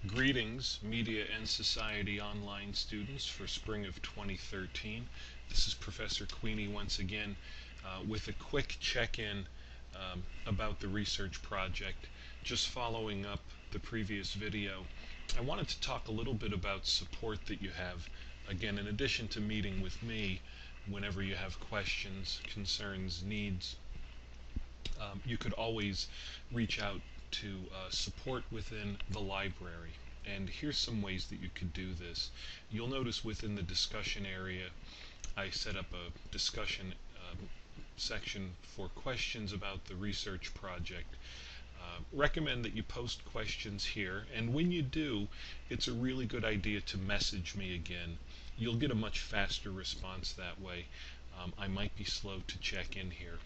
Greetings, Media and Society Online students for spring of 2013. This is Professor Queenie once again with a quick check-in about the research project. Just following up the previous video, I wanted to talk a little bit about support that you have. Again, in addition to meeting with me whenever you have questions, concerns, needs, you could always reach out to support within the library. And here's some ways that you could do this. You'll notice within the discussion area, I set up a discussion section for questions about the research project. Recommend that you post questions here, and when you do, it's a really good idea to message me again. You'll get a much faster response that way. I might be slow to check in here.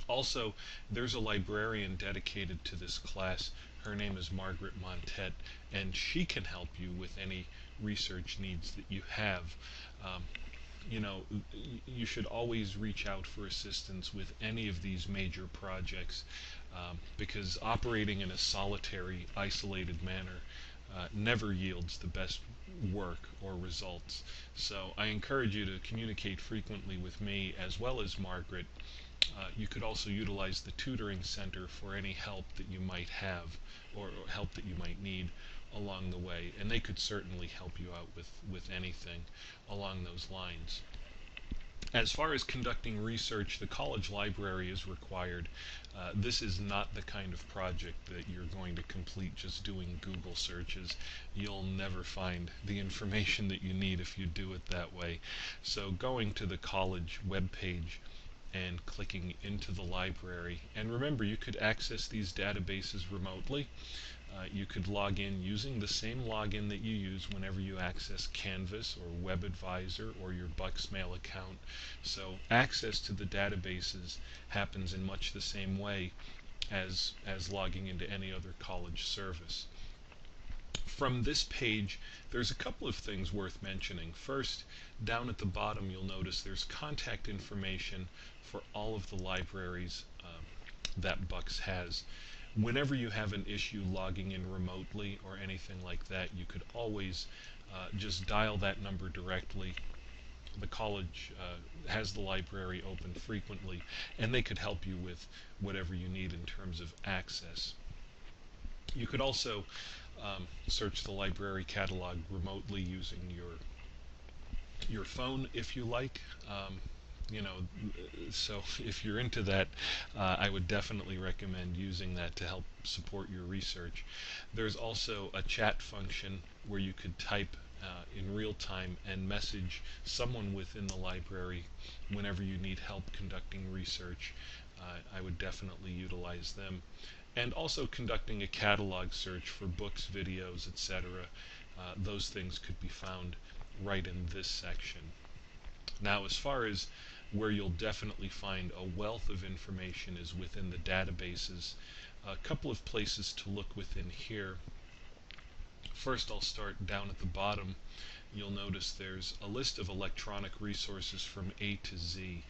Also, there's a librarian dedicated to this class. Her name is Margaret Montet, and she can help you with any research needs that you have. You know, you should always reach out for assistance with any of these major projects because operating in a solitary, isolated manner never yields the best work or results. So I encourage you to communicate frequently with me as well as Margaret. You could also utilize the tutoring center for any help that you might have or help that you might need along the way, and they could certainly help you out with anything along those lines. As far as conducting research, the college library is required. This is not the kind of project that you're going to complete just doing Google searches. You'll never find the information that you need if you do it that way. So going to the college webpage and clicking into the library. And remember, you could access these databases remotely. You could log in using the same login that you use whenever you access Canvas or WebAdvisor or your Bucksmail account. So access to the databases happens in much the same way as logging into any other college service. From this page, there's a couple of things worth mentioning. First, down at the bottom, you'll notice there's contact information for all of the libraries that Bucks has. Whenever you have an issue logging in remotely or anything like that, you could always just dial that number directly. The college has the library open frequently, and they could help you with whatever you need in terms of access. You could also search the library catalog remotely using your phone if you like. You know, so if you're into that, I would definitely recommend using that to help support your research. There's also a chat function where you could type in real time and message someone within the library whenever you need help conducting research. I would definitely utilize them. And also conducting a catalog search for books, videos, etc. Those things could be found right in this section. Now, as far as where you'll definitely find a wealth of information is within the databases. A couple of places to look within here. First, I'll start down at the bottom. You'll notice there's a list of electronic resources from A to Z.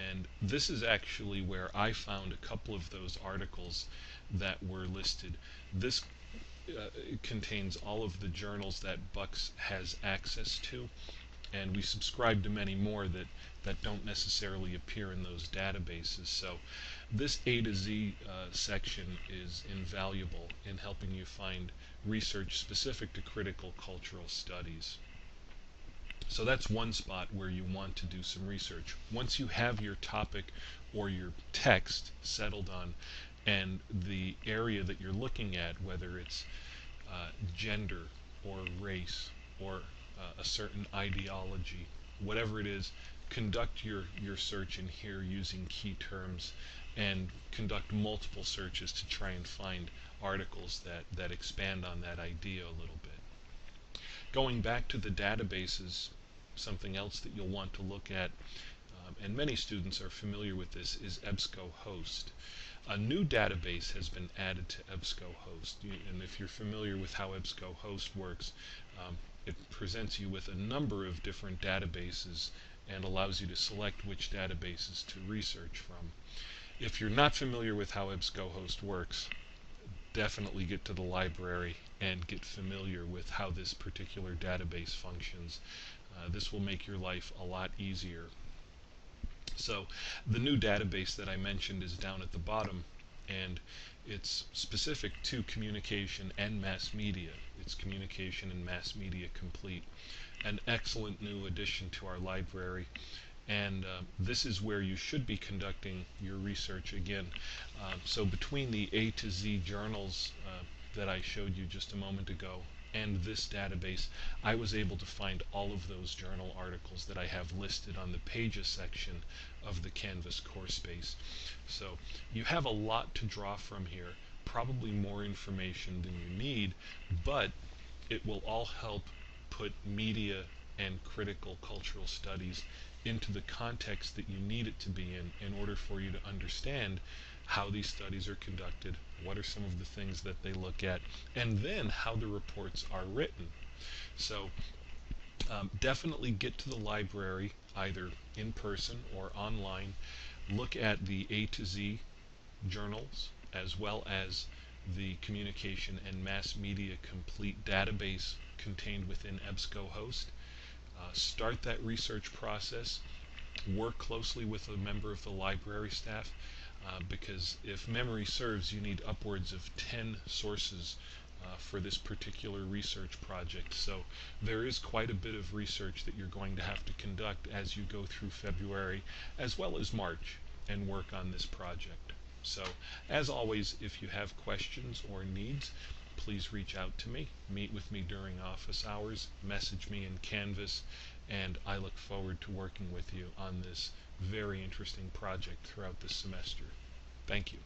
And this is actually where I found a couple of those articles that were listed. This contains all of the journals that Bucks has access to, and we subscribe to many more that don't necessarily appear in those databases. So this A to Z section is invaluable in helping you find research specific to critical cultural studies. So that's one spot where you want to do some research. Once you have your topic or your text settled on and the area that you're looking at, whether it's gender or race or a certain ideology, whatever it is, conduct your search in here using key terms and conduct multiple searches to try and find articles that expand on that idea a little bit. Going back to the databases, something else that you'll want to look at, and many students are familiar with this, is EBSCOhost. A new database has been added to EBSCOhost, and if you're familiar with how EBSCOhost works, it presents you with a number of different databases and allows you to select which databases to research from. If you're not familiar with how EBSCOhost works, definitely get to the library and get familiar with how this particular database functions. This will make your life a lot easier. So the new database that I mentioned is down at the bottom, and it's specific to communication and mass media. It's Communication and Mass Media Complete, an excellent new addition to our library. And this is where you should be conducting your research again. So between the A to Z journals that I showed you just a moment ago and this database, I was able to find all of those journal articles that I have listed on the Pages section of the Canvas course space. So you have a lot to draw from here, probably more information than you need, but it will all help put media and critical cultural studies into the context that you need it to be in order for you to understand how these studies are conducted, what are some of the things that they look at, and then how the reports are written. So definitely get to the library either in person or online. Look at the A to Z journals as well as the Communication and Mass Media Complete database contained within EBSCOhost. Start that research process. Work closely with a member of the library staff because if memory serves, you need upwards of 10 sources for this particular research project. So there is quite a bit of research that you're going to have to conduct as you go through February as well as March and work on this project. So as always, if you have questions or needs, please reach out to me, meet with me during office hours, message me in Canvas, and I look forward to working with you on this very interesting project throughout this semester. Thank you.